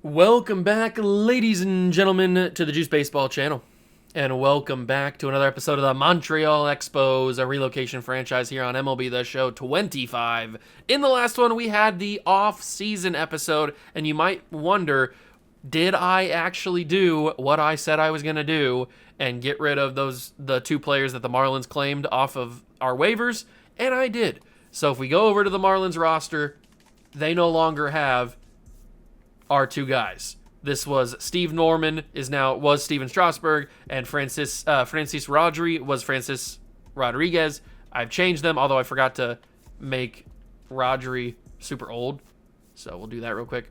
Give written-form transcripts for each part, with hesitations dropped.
Welcome back, ladies and gentlemen, to the Juice Baseball channel. And welcome back to another episode of the Montreal Expos, a relocation franchise here on MLB The Show 25. In the last one, we had the off-season episode, and you might wonder, did I actually do what I said I was going to do and get rid of the two players that the Marlins claimed off of our waivers? And I did. So if we go over to the Marlins roster, they no longer have our two guys. This was Steve Norman was Steven Strasburg, and Francis Rodri was Francis Rodriguez. I've changed them, although I forgot to make Rodri super old. So we'll do that real quick,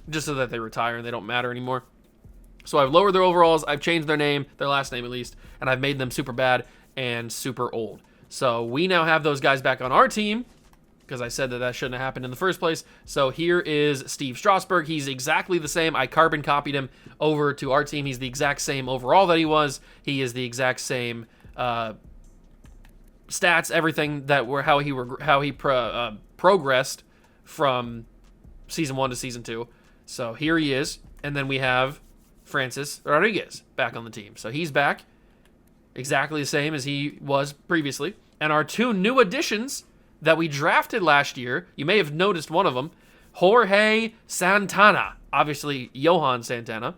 just so that they retire and they don't matter anymore. So I've lowered their overalls, I've changed their name, their last name at least, and I've made them super bad and super old. So we now have those guys back on our team, because I said that shouldn't have happened in the first place. So here is Steve Strasburg. He's exactly the same. I carbon copied him over to our team. He's the exact same overall that he was. He is the exact same stats, everything that were how he progressed from season 1 to season 2. So here he is, and then we have Francis Rodriguez back on the team. So he's back exactly the same as he was previously. And our two new additions that we drafted last year, you may have noticed one of them, Jorge Santana. Obviously, Johan Santana.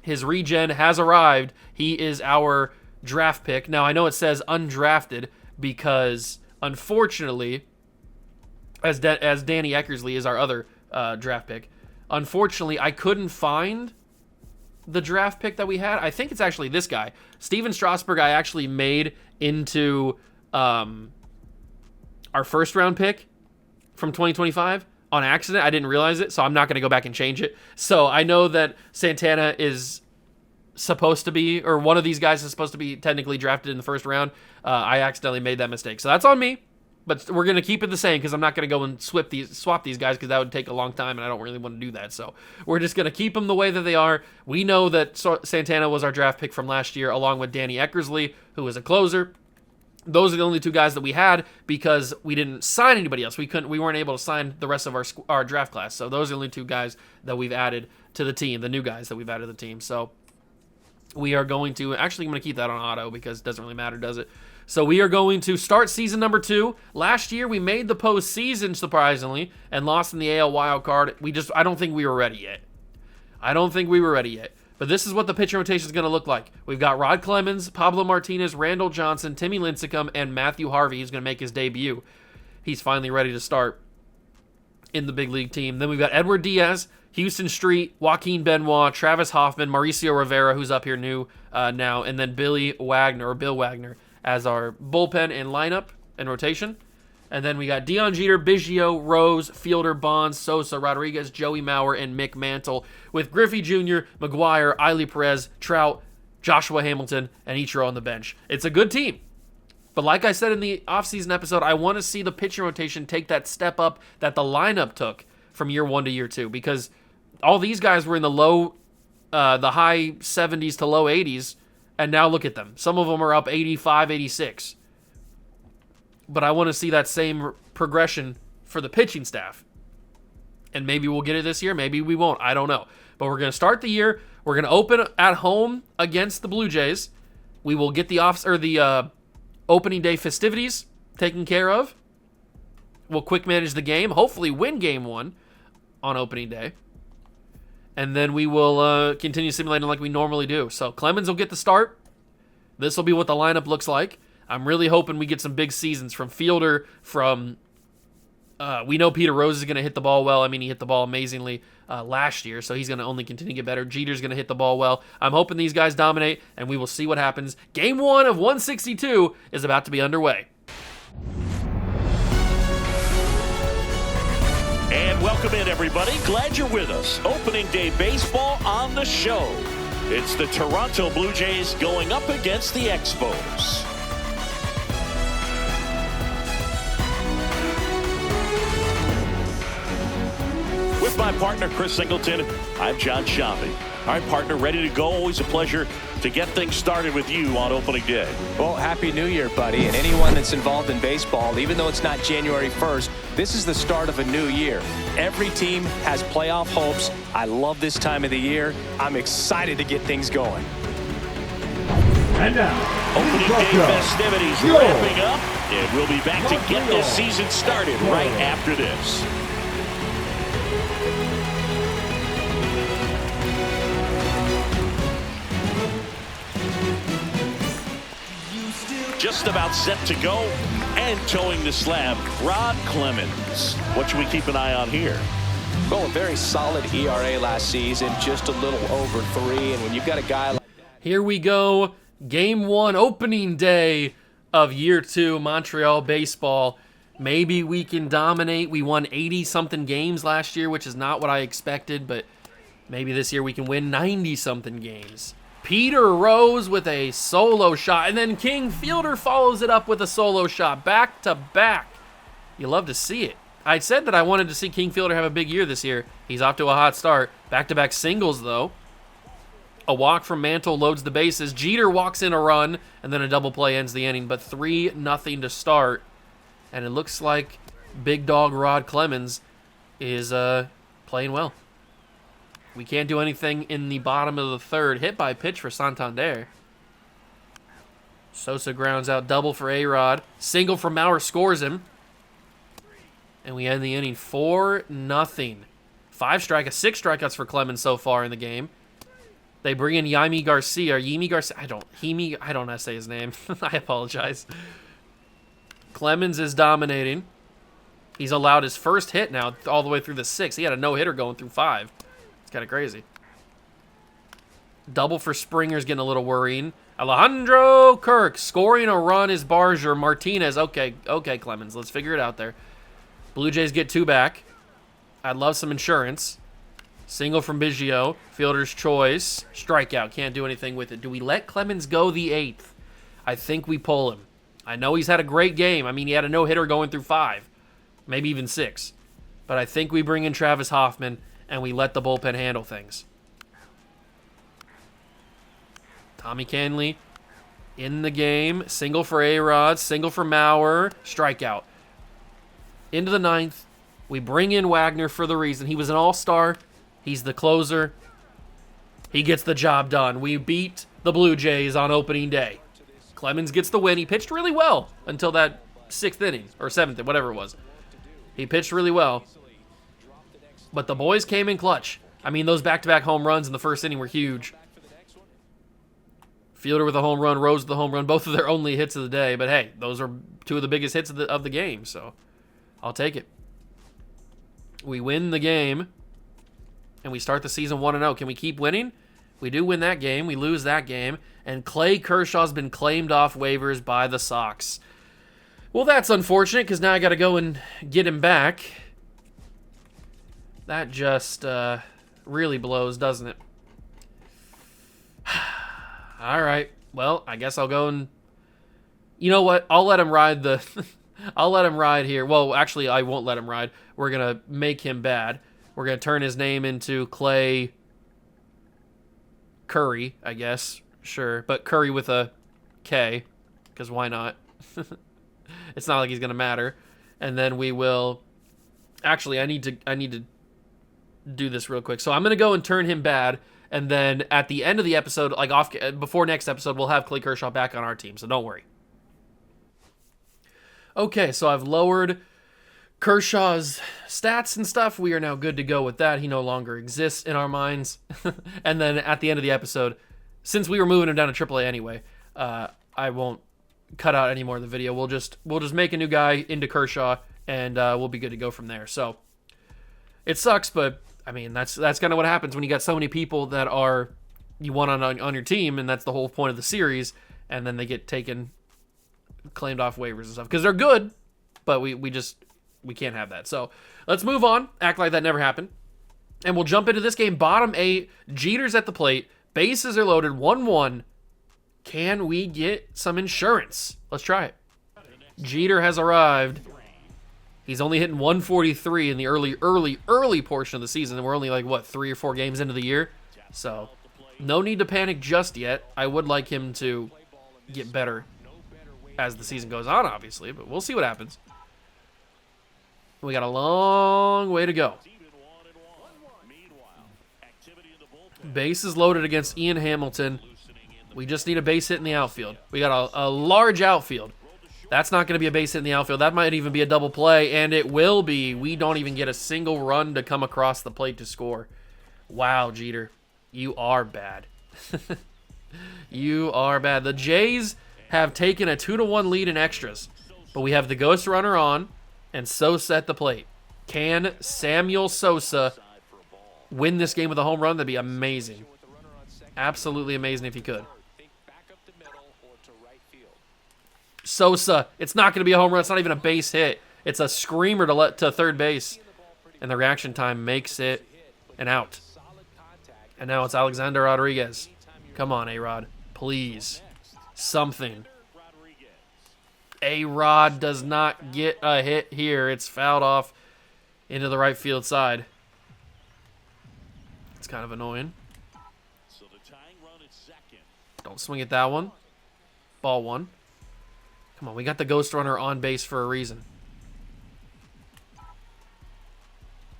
His regen has arrived. He is our draft pick. Now, I know it says undrafted because, unfortunately, as Danny Eckersley is our other draft pick, unfortunately, I couldn't find the draft pick that we had. I think it's actually this guy. Steven Strasburg I actually made into our first round pick from 2025 on accident. I didn't realize it, so I'm not going to go back and change it. So I know that Santana is supposed to be, or one of these guys is supposed to be technically drafted in the first round. I accidentally made that mistake. So that's on me, but we're going to keep it the same because I'm not going to go and swap these guys because that would take a long time, and I don't really want to do that. So we're just going to keep them the way that they are. We know that Santana was our draft pick from last year, along with Danny Eckersley, who is a closer. Those are the only two guys that we had because we didn't sign anybody else. We weren't able to sign the rest of our draft class. So those are the only two guys that we've added to the team, the new guys that we've added to the team. So we are going to, actually I'm going to keep that on auto because it doesn't really matter, does it? So we are going to start season number 2. Last year we made the postseason, surprisingly, and lost in the AL wild card. I don't think we were ready yet. But this is what the pitching rotation is going to look like. We've got Rod Clemens, Pablo Martinez, Randall Johnson, Timmy Lincecum, and Matthew Harvey. He's going to make his debut. He's finally ready to start in the big league team. Then we've got Edward Diaz, Houston Street, Joaquin Benoit, Travis Hoffman, Mauricio Rivera, who's up here new now, and then Bill Wagner as our bullpen and lineup and rotation. And then we got Dion Jeter, Biggio, Rose, Fielder, Bonds, Sosa, Rodriguez, Joey Mauer, and Mick Mantle, with Griffey Jr., McGuire, Eiley Perez, Trout, Joshua Hamilton, and Ichiro on the bench. It's a good team. But like I said in the offseason episode, I want to see the pitching rotation take that step up that the lineup took from year 1 to year 2, because all these guys were in the high 70s to low 80s, and now look at them. Some of them are up 85, 86. But I want to see that same progression for the pitching staff. And maybe we'll get it this year. Maybe we won't. I don't know. But we're going to start the year. We're going to open at home against the Blue Jays. We will get the opening day festivities taken care of. We'll quick manage the game. Hopefully win game 1 on opening day. And then we will continue simulating like we normally do. So Clemens will get the start. This will be what the lineup looks like. I'm really hoping we get some big seasons from Fielder, we know Peter Rose is going to hit the ball well. I mean, he hit the ball amazingly last year, so he's going to only continue to get better. Jeter's going to hit the ball well. I'm hoping these guys dominate, and we will see what happens. Game 1 of 162 is about to be underway. And welcome in, everybody. Glad you're with us. Opening day baseball on the show. It's the Toronto Blue Jays going up against the Expos. With my partner, Chris Singleton. I'm John Shopping. All right, partner, ready to go. Always a pleasure to get things started with you on opening day. Well, Happy New Year, buddy. And anyone that's involved in baseball, even though it's not January 1st, this is the start of a new year. Every team has playoff hopes. I love this time of the year. I'm excited to get things going. And now, opening day festivities wrapping up, and we'll be back to get this season started right after this. Just about set to go and towing the slab, Rod Clemens. What should we keep an eye on here? Well, a very solid ERA last season, just a little over 3. And when you've got a guy like Here we go. Game 1, opening day of year 2, Montreal baseball. Maybe we can dominate. We won 80-something games last year, which is not what I expected, but maybe this year we can win 90-something games. Peter Rose with a solo shot, and then King Fielder follows it up with a solo shot, back to back. You love to see it. I said that I wanted to see King Fielder have a big year this year. He's off to a hot start. Back-to-back singles, though. A walk from Mantle loads the bases. Jeter walks in a run, and then a double play ends the inning, but 3-0 to start. And it looks like big dog Rod Clemens is playing well. We can't do anything in the bottom of the third. Hit by pitch for Santander. Sosa grounds out, double for A-Rod. Single from Maurer scores him. And we end the inning 4-0. 6 strikeouts for Clemens so far in the game. They bring in Yimi Garcia. I don't know how to say his name. I apologize. Clemens is dominating. He's allowed his first hit now all the way through the 6th. He had a no-hitter going through 5. Kind of crazy. Double for Springer's getting a little worrying. Alejandro Kirk scoring a run is Barger. Martinez. Okay, Clemens. Let's figure it out there. Blue Jays get 2 back. I'd love some insurance. Single from Biggio. Fielder's choice. Strikeout. Can't do anything with it. Do we let Clemens go the 8th? I think we pull him. I know he's had a great game. I mean, he had a no-hitter going through 5. Maybe even 6. But I think we bring in Travis Hoffman and we let the bullpen handle things. Tommy Canley in the game. Single for A-Rod. Single for Maurer. Strikeout. Into the 9th. We bring in Wagner for the reason. He was an all-star. He's the closer. He gets the job done. We beat the Blue Jays on opening day. Clemens gets the win. He pitched really well until that 6th inning. Or 7th, whatever it was. He pitched really well. But the boys came in clutch. I mean, those back-to-back home runs in the first inning were huge. Fielder with a home run, Rose with the home run, both of their only hits of the day. But hey, those are 2 of the biggest hits of the game, so I'll take it. We win the game, and we start the season 1-0. Can we keep winning? We do win that game. We lose that game. And Clay Kershaw's been claimed off waivers by the Sox. Well, that's unfortunate because now I got to go and get him back. That just really blows, doesn't it? All right. Well, I guess I'll go and... You know what? I'll let him ride the... I'll let him ride here. Well, actually, I won't let him ride. We're going to make him bad. We're going to turn his name into Clay Curry, I guess. Sure. But Curry with a K, because why not? It's not like he's going to matter. And then we will... Actually, I need to do this real quick. So I'm going to go and turn him bad, and then at the end of the episode, like before next episode, we'll have Clay Kershaw back on our team, so don't worry. Okay, so I've lowered Kershaw's stats and stuff. We are now good to go with that. He no longer exists in our minds. And then at the end of the episode, since we were moving him down to AAA anyway, I won't cut out any more of the video. We'll just make a new guy into Kershaw, and we'll be good to go from there. So it sucks, but I mean that's kind of what happens when you got so many people that you want on your team, and that's the whole point of the series, and then they get claimed off waivers and stuff because they're good, but we can't have that. So let's move on, act like that never happened, and we'll jump into this game. Bottom 8, Jeter's at the plate, bases are loaded, 1-1. Can we get some insurance? Let's try it. Jeter has arrived. He's only hitting 143 in the early portion of the season, and we're only like, what, 3 or 4 games into the year? So, no need to panic just yet. I would like him to get better as the season goes on, obviously, but we'll see what happens. We got a long way to go. Base is loaded against Ian Hamilton. We just need a base hit in the outfield. We got a large outfield. That's not going to be a base hit in the outfield. That might even be a double play, and it will be. We don't even get a single run to come across the plate to score. Wow, Jeter. You are bad. You are bad. The Jays have taken a 2-1 lead in extras, but we have the ghost runner on and Sosa at the plate. Can Samuel Sosa win this game with a home run? That'd be amazing. Absolutely amazing if he could. Sosa, it's not going to be a home run. It's not even a base hit. It's a screamer to third base, and the reaction time makes it an out. And now it's Alexander Rodriguez. Come on, A-Rod. Please. Something. A-Rod does not get a hit here. It's fouled off into the right field side. It's kind of annoying. Don't swing at that one. Ball 1. Come on, we got the ghost runner on base for a reason.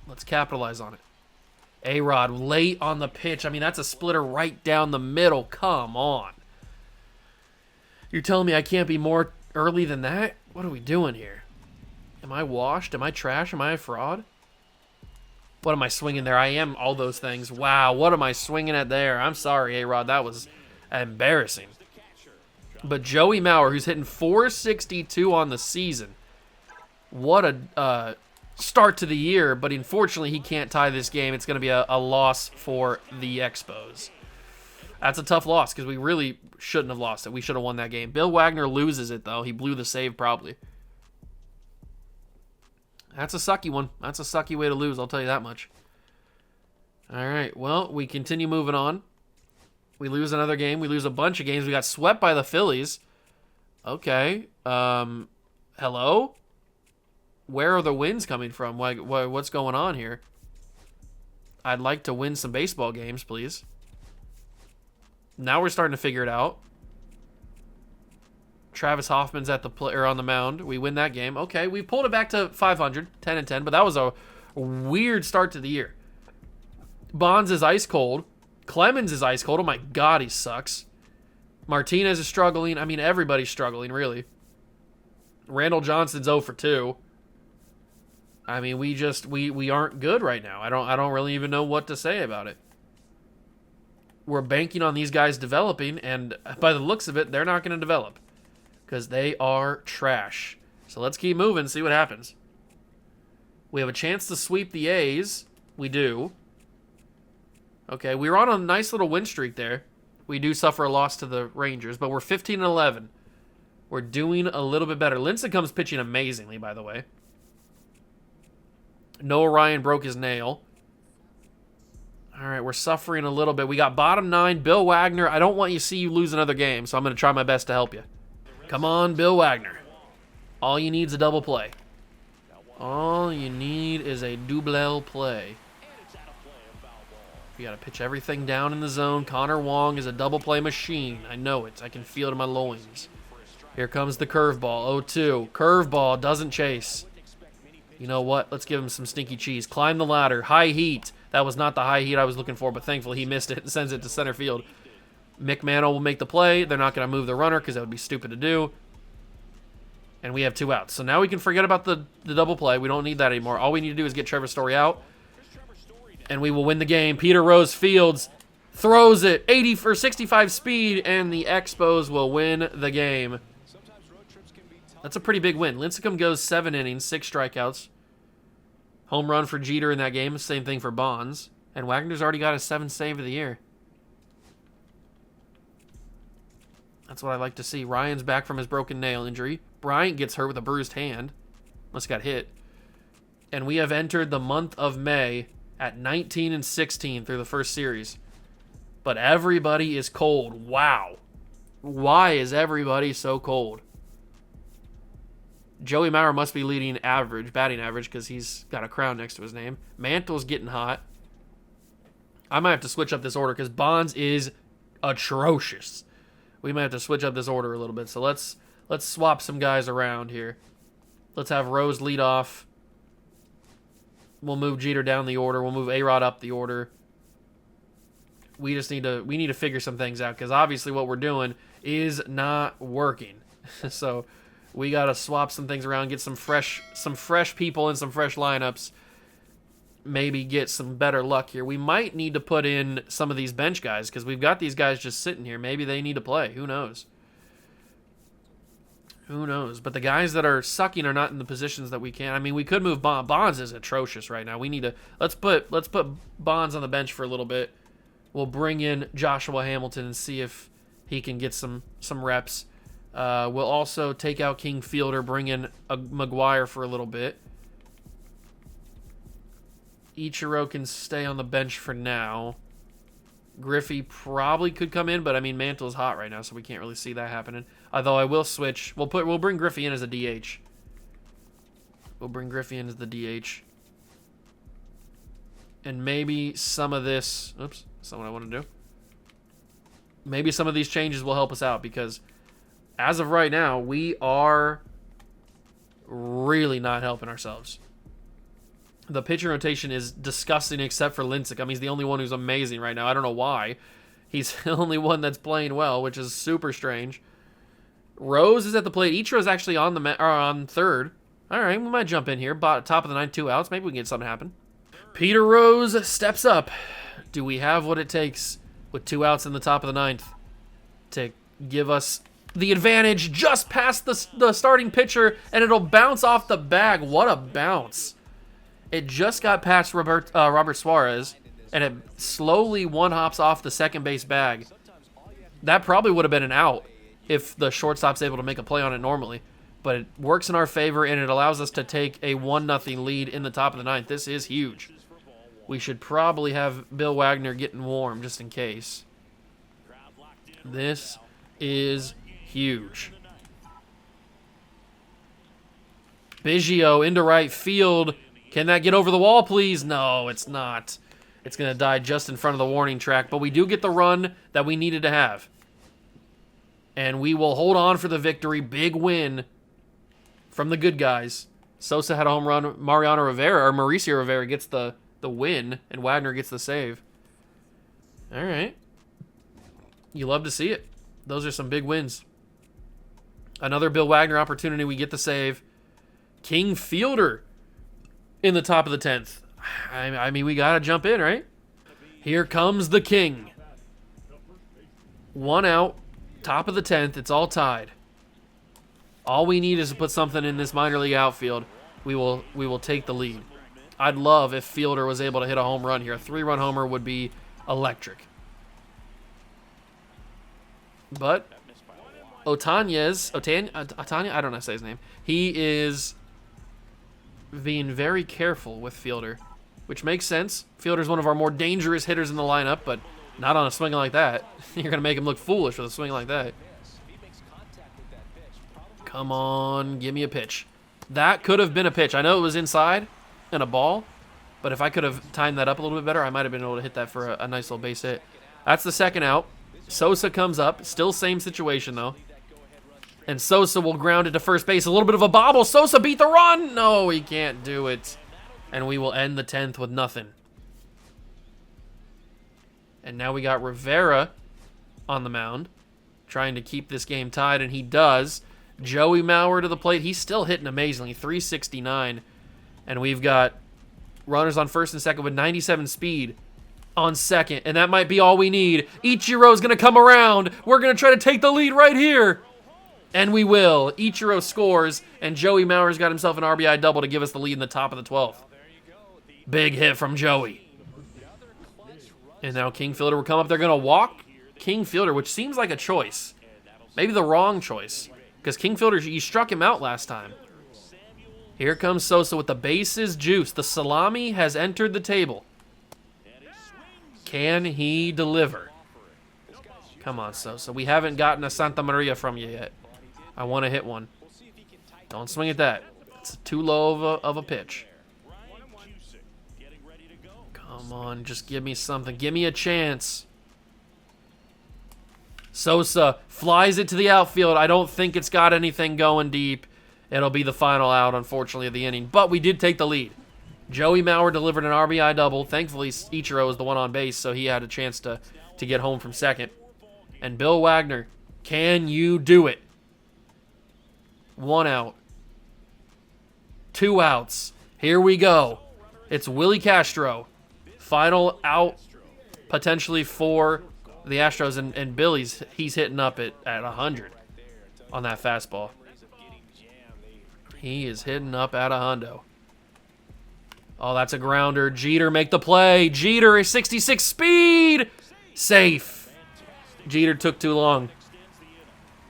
Let's capitalize on it. A-Rod late on the pitch. I mean, that's a splitter right down the middle. Come on. You're telling me I can't be more early than that? What are we doing here? Am I washed? Am I trash? Am I a fraud? What am I swinging there? I am all those things. Wow, what am I swinging at there? I'm sorry, A-Rod. That was embarrassing. But Joey Mauer, who's hitting .462 on the season. What a start to the year, but unfortunately he can't tie this game. It's going to be a loss for the Expos. That's a tough loss because we really shouldn't have lost it. We should have won that game. Bill Wagner loses it, though. He blew the save probably. That's a sucky one. That's a sucky way to lose, I'll tell you that much. All right, well, we continue moving on. We lose another game. We lose a bunch of games. We got swept by the Phillies. Okay. Hello? Where are the wins coming from? What's going on here? I'd like to win some baseball games, please. Now we're starting to figure it out. Travis Hoffman's at the on the mound. We win that game. Okay, we pulled it back to 500, 10-10, but that was a weird start to the year. Bonds is ice cold. Clemens is ice cold. Oh my God, he sucks. Martinez is struggling. I mean, everybody's struggling, really. Randall Johnson's 0 for 2. I mean, we aren't good right now. I don't really even know what to say about it. We're banking on these guys developing, and by the looks of it, they're not going to develop because they are trash. So let's keep moving, see what happens. We have a chance to sweep the A's. We do. Okay, we were on a nice little win streak there. We do suffer a loss to the Rangers, but we're 15-11. We're doing a little bit better. Lincecum's pitching amazingly, by the way. Noah Ryan broke his nail. All right, we're suffering a little bit. We got bottom 9. Bill Wagner, I don't want you to see you lose another game, so I'm going to try my best to help you. Come on, Bill Wagner. All you need is a double play. All you need is a double play. We got to pitch everything down in the zone. Connor Wong is a double play machine. I know it. I can feel it in my loins. Here comes the curveball. 0-2. Curveball doesn't chase. You know what? Let's give him some stinky cheese. Climb the ladder. High heat. That was not the high heat I was looking for, but thankfully he missed it and sends it to center field. McMahon will make the play. They're not going to move the runner because that would be stupid to do. And we have 2 outs. So now we can forget about the double play. We don't need that anymore. All we need to do is get Trevor Story out. And we will win the game. Peter Rose Fields throws it 80 for 65 speed, and the Expos will win the game. That's a pretty big win. Lincecum goes 7 innings, 6 strikeouts. Home run for Jeter in that game. Same thing for Bonds. And Wagner's already got his 7th save of the year. That's what I like to see. Ryan's back from his broken nail injury. Bryant gets hurt with a bruised hand. Must have got hit. And we have entered the month of May at 19-16 through the first series. But everybody is cold. Wow. Why is everybody so cold? Joey Mauer must be leading batting average, because he's got a crown next to his name. Mantle's getting hot. I might have to switch up this order because Bonds is atrocious. We might have to switch up this order a little bit. So let's swap some guys around here. Let's have Rose lead off. We'll move Jeter down the order. We'll move A-Rod up the order. We need to figure some things out, because obviously what we're doing is not working. So we got to swap some things around, get some fresh people in some fresh lineups. Maybe get some better luck here. We might need to put in some of these bench guys, because we've got these guys just sitting here. Maybe they need to play. Who knows? Who knows? But the guys that are sucking are not in the positions that we can. I mean, we could move Bonds. Bonds is atrocious right now. We need to let's put Bonds on the bench for a little bit. We'll bring in Joshua Hamilton and see if he can get some reps. We'll also take out King Fielder, bring in a McGuire for a little bit. Ichiro can stay on the bench for now. Griffey probably could come in, but I mean, Mantle's hot right now, so we can't really see that happening. Although I will switch. We'll bring Griffey in as a DH. We'll bring Griffey in as the DH. And maybe some of this... Oops, that's not what I want to do. Maybe some of these changes will help us out, because as of right now, we are really not helping ourselves. The pitching rotation is disgusting except for Lincecum. He's the only one who's amazing right now. I don't know why. He's the only one that's playing well, which is super strange. Rose is at the plate. Ichiro's actually on third. All right, we might jump in here. Top of the ninth, 2 outs. Maybe we can get something happen. Peter Rose steps up. Do we have what it takes with 2 outs in the top of the ninth to give us the advantage just past the starting pitcher, and it'll bounce off the bag? What a bounce. It just got past Robert Suarez, and it slowly one-hops off the second base bag. That probably would have been an out if the shortstop's able to make a play on it normally. But it works in our favor, and it allows us to take a 1-0 lead in the top of the ninth. This is huge. We should probably have Bill Wagner getting warm just in case. This is huge. Biggio into right field. Can that get over the wall, please? No, it's not. It's going to die just in front of the warning track, but we do get the run that we needed to have. And we will hold on for the victory. Big win from the good guys. Sosa had a home run. Mauricio Rivera gets the win, and Wagner gets the save. All right. You love to see it. Those are some big wins. Another Bill Wagner opportunity. We get the save. King Fielder in the top of the 10th. I mean, we got to jump in, right? Here comes the King. 1 out, top of the 10th. It's all tied. All we need is to put something in this minor league outfield. We will take the lead. I'd love if Fielder was able to hit a home run here. A 3-run homer would be electric. But Otanya, I don't know how to say his name. He is being very careful with Fielder, which makes sense. Fielder's one of our more dangerous hitters in the lineup, but not on a swing like that. You're going to make him look foolish with a swing like that. Come on, give me a pitch. That could have been a pitch. I know it was inside and a ball, but if I could have timed that up a little bit better, I might have been able to hit that for a nice little base hit. That's the second out. Sosa comes up. Still same situation, though. And Sosa will ground it to first base. A little bit of a bobble. Sosa beat the run. No, he can't do it. And we will end the 10th with nothing. And now we got Rivera on the mound, trying to keep this game tied, and he does. Joey Mauer to the plate. He's still hitting amazingly. 369. And we've got runners on first and second with 97 speed on second. And that might be all we need. Ichiro's going to come around. We're going to try to take the lead right here. And we will. Ichiro scores, and Joey Mauer's got himself an RBI double to give us the lead in the top of the 12th. Big hit from Joey. And now King Fielder will come up. They're going to walk King Fielder, which seems like a choice. Maybe the wrong choice, because King Fielder, you struck him out last time. Here comes Sosa with the bases juice. The salami has entered the table. Can he deliver? Come on, Sosa. We haven't gotten a Santa Maria from you yet. I want to hit one. Don't swing at that. It's too low of a pitch. Come on, just give me something. Give me a chance. Sosa flies it to the outfield. I don't think it's got anything going deep. It'll be the final out, unfortunately, of the inning. But we did take the lead. Joey Mauer delivered an RBI double. Thankfully, Ichiro was the one on base, so he had a chance to get home from second. And Bill Wagner, can you do it? 1 out. 2 outs. Here we go. It's Willie Castro. Final out, potentially for the Astros, and Billy's, he's hitting up at 100 on that fastball. He is hitting up at a hundo. Oh, that's a grounder. Jeter, make the play. Jeter is 66 speed. Safe. Jeter took too long.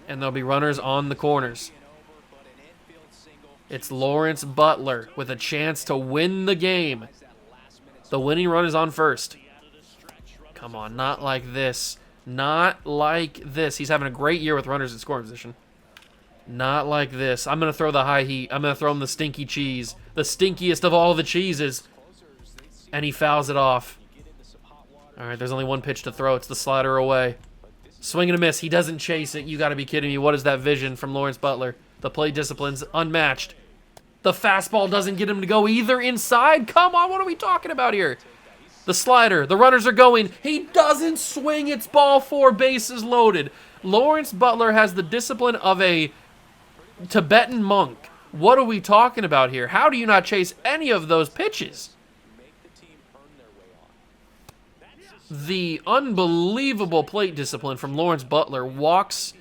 And there'll be runners on the corners. It's Lawrence Butler with a chance to win the game. The winning run is on first. Come on, not like this. Not like this. He's having a great year with runners in scoring position. Not like this. I'm going to throw the high heat. I'm going to throw him the stinky cheese. The stinkiest of all the cheeses. And he fouls it off. All right, there's only one pitch to throw. It's the slider away. Swing and a miss. He doesn't chase it. You got to be kidding me. What is that vision from Lawrence Butler? The play discipline's unmatched. The fastball doesn't get him to go either inside. Come on, what are we talking about here? The slider, the runners are going. He doesn't swing. It's ball 4, bases loaded. Lawrence Butler has the discipline of a Tibetan monk. What are we talking about here? How do you not chase any of those pitches? The unbelievable plate discipline from Lawrence Butler. Walks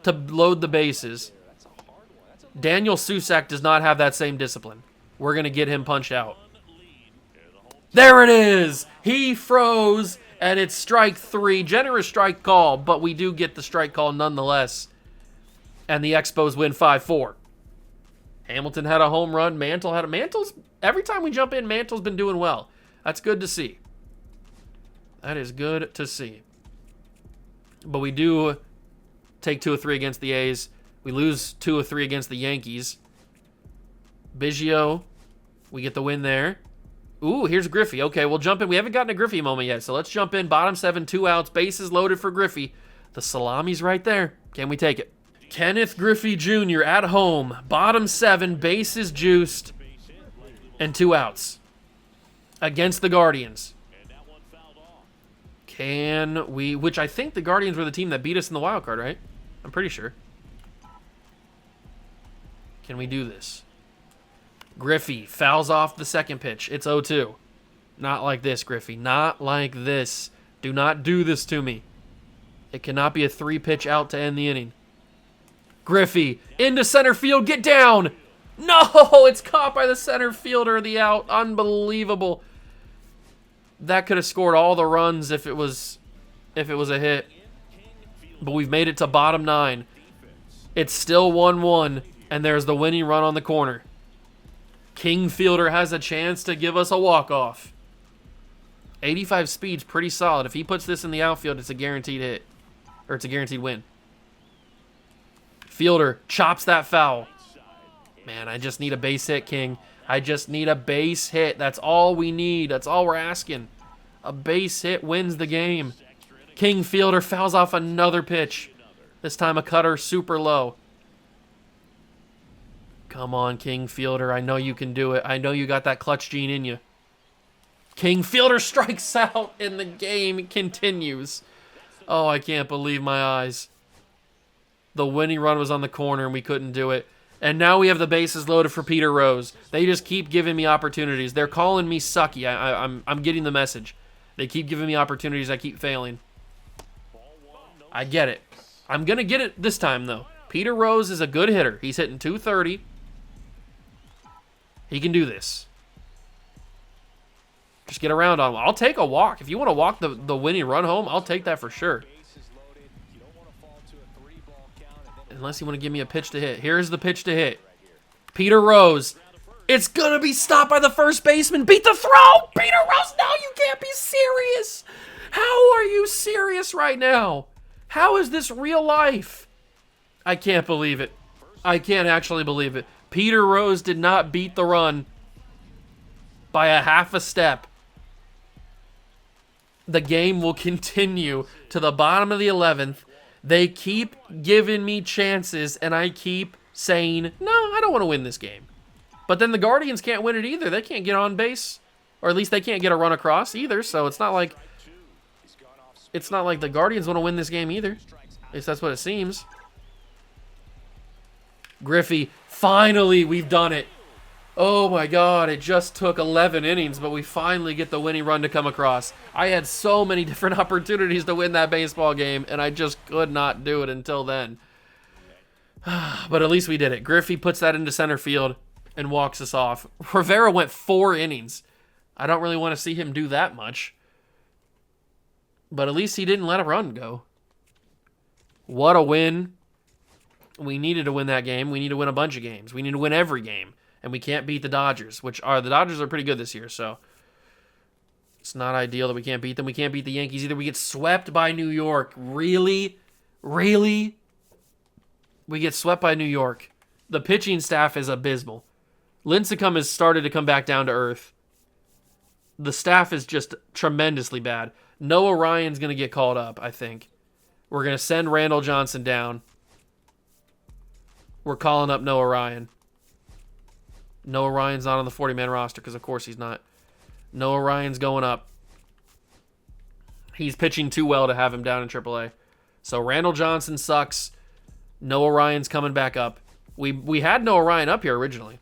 to load the bases. Daniel Susac does not have that same discipline. We're going to get him punched out. There it is. He froze, and it's strike 3. Generous strike call, but we do get the strike call nonetheless. And the Expos win 5-4. Hamilton had a home run. Mantle had a... Mantle's... Every time we jump in, Mantle's been doing well. That's good to see. That is good to see. But we do take 2 of 3 against the A's. We lose 2 of 3 against the Yankees. Biggio, we get the win there. Ooh, here's Griffey. Okay, we'll jump in. We haven't gotten a Griffey moment yet, so let's jump in. Bottom 7, 2 outs. Bases loaded for Griffey. The salami's right there. Can we take it? Kenneth Griffey Jr. at home. Bottom 7, bases juiced, and 2 outs. Against the Guardians. Can we... Which I think the Guardians were the team that beat us in the wild card, right? I'm pretty sure. Can we do this? Griffey fouls off the second pitch. It's 0-2. Not like this, Griffey. Not like this. Do not do this to me. It cannot be a 3-pitch out to end the inning. Griffey into center field. Get down. No, it's caught by the center fielder. The out. Unbelievable. That could have scored all the runs if it was a hit. But we've made it to bottom 9. It's still 1-1, and there's the winning run on the corner. King Fielder has a chance to give us a walk-off. 85 speed's pretty solid. If he puts this in the outfield, it's a guaranteed hit. Or it's a guaranteed win. Fielder chops that foul. Man, I just need a base hit, King. I just need a base hit. That's all we need. That's all we're asking. A base hit wins the game. King Fielder fouls off another pitch. This time a cutter super low. Come on, King Fielder. I know you can do it. I know you got that clutch gene in you. King Fielder strikes out, and the game continues. Oh, I can't believe my eyes. The winning run was on the corner, and we couldn't do it. And now we have the bases loaded for Peter Rose. They just keep giving me opportunities. They're calling me sucky. I'm getting the message. They keep giving me opportunities. I keep failing. I get it. I'm going to get it this time, though. Peter Rose is a good hitter. He's hitting .230. He can do this. Just get around on him. I'll take a walk. If you want to walk the winning run home, I'll take that for sure. Unless you want to give me a pitch to hit. Here's the pitch to hit. Peter Rose. It's going to be stopped by the first baseman. Beat the throw. Peter Rose. No, you can't be serious. How are you serious right now? How is this real life? I can't believe it. I can't actually believe it. Peter Rose did not beat the run by a half a step. The game will continue to the bottom of the 11th. They keep giving me chances, and I keep saying, no, I don't want to win this game. But then the Guardians can't win it either. They can't get on base, or at least they can't get a run across either. So it's not like the Guardians want to win this game either. At least that's what it seems. Griffey, finally, we've done it. Oh my God, it just took 11 innings, but we finally get the winning run to come across. I had so many different opportunities to win that baseball game, and I just could not do it until then. But at least we did it. Griffey puts that into center field and walks us off. Rivera went 4 innings. I don't really want to see him do that much. But at least he didn't let a run go. What a win. We needed to win that game. We need to win a bunch of games. We need to win every game. And we can't beat the Dodgers, the Dodgers are pretty good this year, so it's not ideal that we can't beat them. We can't beat the Yankees either. We get swept by New York. Really? Really? We get swept by New York. The pitching staff is abysmal. Lincecum has started to come back down to earth. The staff is just tremendously bad. Noah Ryan's going to get called up, I think. We're going to send Randall Johnson down. We're calling up Noah Ryan. Noah Ryan's not on the 40-man roster because, of course, he's not. Noah Ryan's going up. He's pitching too well to have him down in AAA. So Randall Johnson sucks. Noah Ryan's coming back up. We had Noah Ryan up here originally,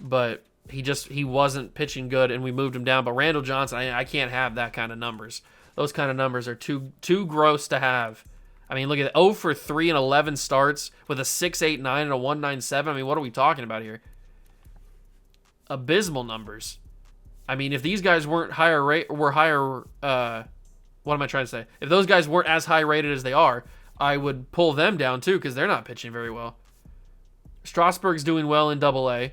but he wasn't pitching good, and we moved him down. But Randall Johnson, I can't have that kind of numbers. Those kind of numbers are too gross to have. I mean, look at it. 0 for 3 and 11 starts with a 6.89 and a 1.97. I mean, what are we talking about here? Abysmal numbers. I mean, if these guys weren't what am I trying to say? If those guys weren't as high rated as they are, I would pull them down too because they're not pitching very well. Strasburg's doing well in AA,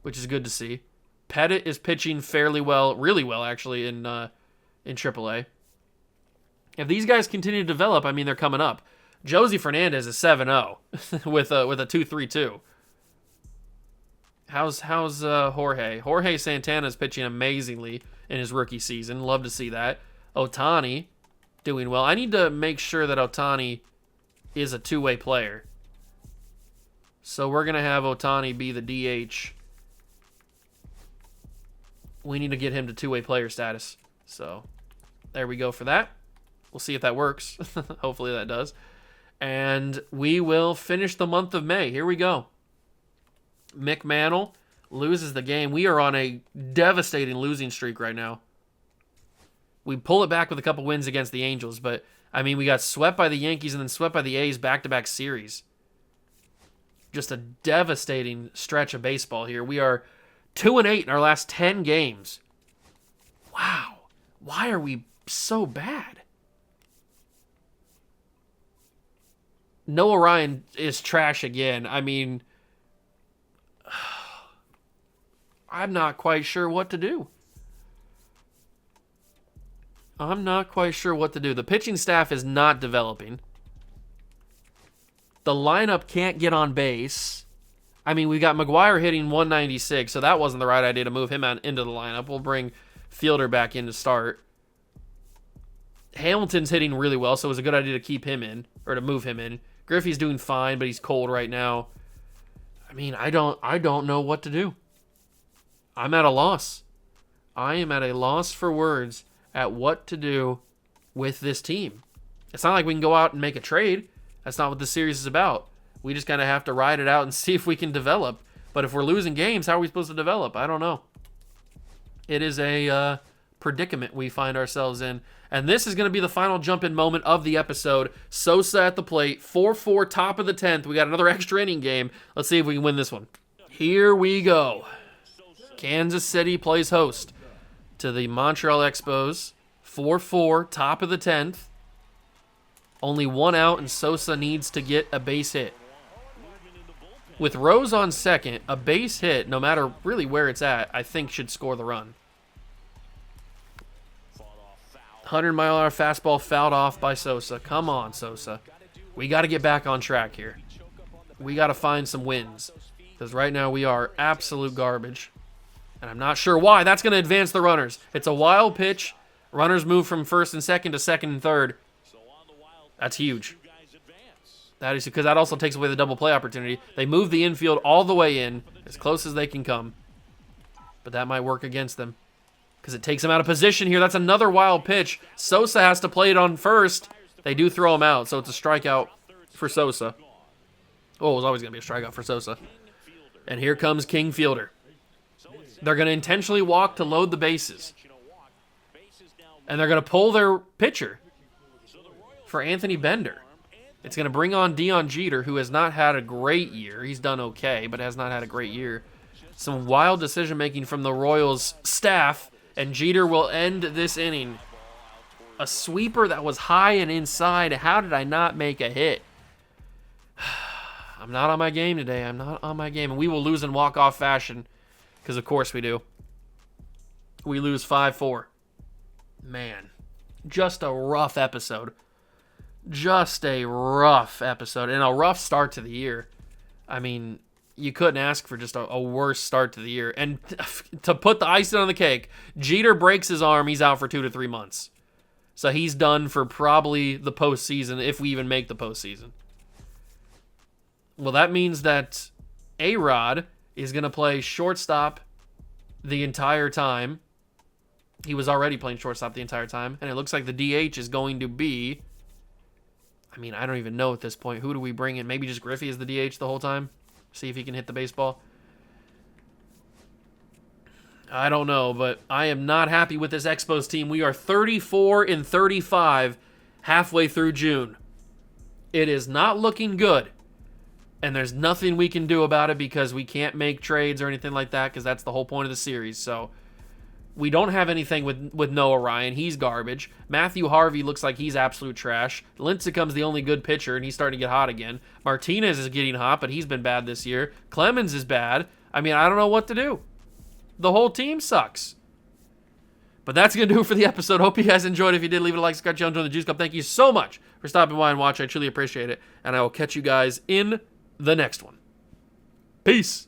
which is good to see. Pettit is pitching fairly well, really well actually in AAA. If these guys continue to develop, I mean, they're coming up. Josie Fernandez is 7-0 with a 2.32. How's Jorge? Jorge Santana's pitching amazingly in his rookie season. Love to see that. Ohtani doing well. I need to make sure that Ohtani is a two-way player. So we're going to have Ohtani be the DH. We need to get him to two-way player status. So there we go for that. We'll see if that works. Hopefully that does. And we will finish the month of May. Here we go. Mick Mantle loses the game. We are on a devastating losing streak right now. We pull it back with a couple wins against the Angels, but, I mean, we got swept by the Yankees and then swept by the A's back-to-back series. Just a devastating stretch of baseball here. We are 2-8 in our last 10 games. Wow. Why are we so bad? Noah Ryan is trash again. I mean, I'm not quite sure what to do. The pitching staff is not developing. The lineup can't get on base. I mean, we got McGuire hitting 196, so that wasn't the right idea to move him out into the lineup. We'll bring Fielder back in to start. Hamilton's hitting really well, so it was a good idea to keep him in, or to move him in. Griffey's doing fine, but he's cold right now. I mean, I don't know what to do. I'm at a loss. I am at a loss for words at what to do with this team. It's not like we can go out and make a trade. That's not what this series is about. We just kind of have to ride it out and see if we can develop. But if we're losing games, how are we supposed to develop? I don't know. It is a predicament we find ourselves in. And this is going to be the final jump-in moment of the episode. Sosa at the plate, 4-4, top of the 10th. We got another extra inning game. Let's see if we can win this one. Here we go. Kansas City plays host to the Montreal Expos. 4-4, top of the 10th. Only one out, and Sosa needs to get a base hit. With Rose on second, a base hit, no matter really where it's at, I think should score the run. 100-mile-an-hour fastball fouled off by Sosa. Come on, Sosa. We got to get back on track here. We got to find some wins. Because right now we are absolute garbage. And I'm not sure why. That's going to advance the runners. It's a wild pitch. Runners move from first and second to second and third. That's huge. That is because that also takes away the double play opportunity. They move the infield all the way in, as close as they can come. But that might work against them. Because it takes them out of position here. That's another wild pitch. Sosa has to play it on first. They do throw him out, so it's a strikeout for Sosa. Oh, it was always going to be a strikeout for Sosa. And here comes King Fielder. They're going to intentionally walk to load the bases. And they're going to pull their pitcher for Anthony Bender. It's going to bring on Dion Jeter, who has not had a great year. He's done okay, but has not had a great year. Some wild decision-making from the Royals staff, and Jeter will end this inning. A sweeper that was high and inside. How did I not make a hit? I'm not on my game today. I'm not on my game. And we will lose in walk-off fashion, because of course we do. We lose 5-4. Man, just a rough episode. Just a rough episode and a rough start to the year. I mean, you couldn't ask for just a worse start to the year. And to put the icing on the cake, Jeter breaks his arm. He's out for 2 to 3 months. So he's done for probably the postseason, if we even make the postseason. Well, that means that A-Rod is going to play shortstop the entire time. He was already playing shortstop the entire time. And it looks like the DH is going to be... I mean, I don't even know at this point. Who do we bring in? Maybe just Griffey as the DH the whole time? See if he can hit the baseball. I don't know, but I am not happy with this Expos team. We are 34-35 halfway through June. It is not looking good. And there's nothing we can do about it because we can't make trades or anything like that because that's the whole point of the series. So we don't have anything with Noah Ryan. He's garbage. Matthew Harvey looks like he's absolute trash. Lincecum's the only good pitcher, and he's starting to get hot again. Martinez is getting hot, but he's been bad this year. Clemens is bad. I mean, I don't know what to do. The whole team sucks. But that's going to do it for the episode. Hope you guys enjoyed. If you did, leave it a like, subscribe, join the Juice Cup. Thank you so much for stopping by and watching. I truly appreciate it. And I will catch you guys in the next one. Peace.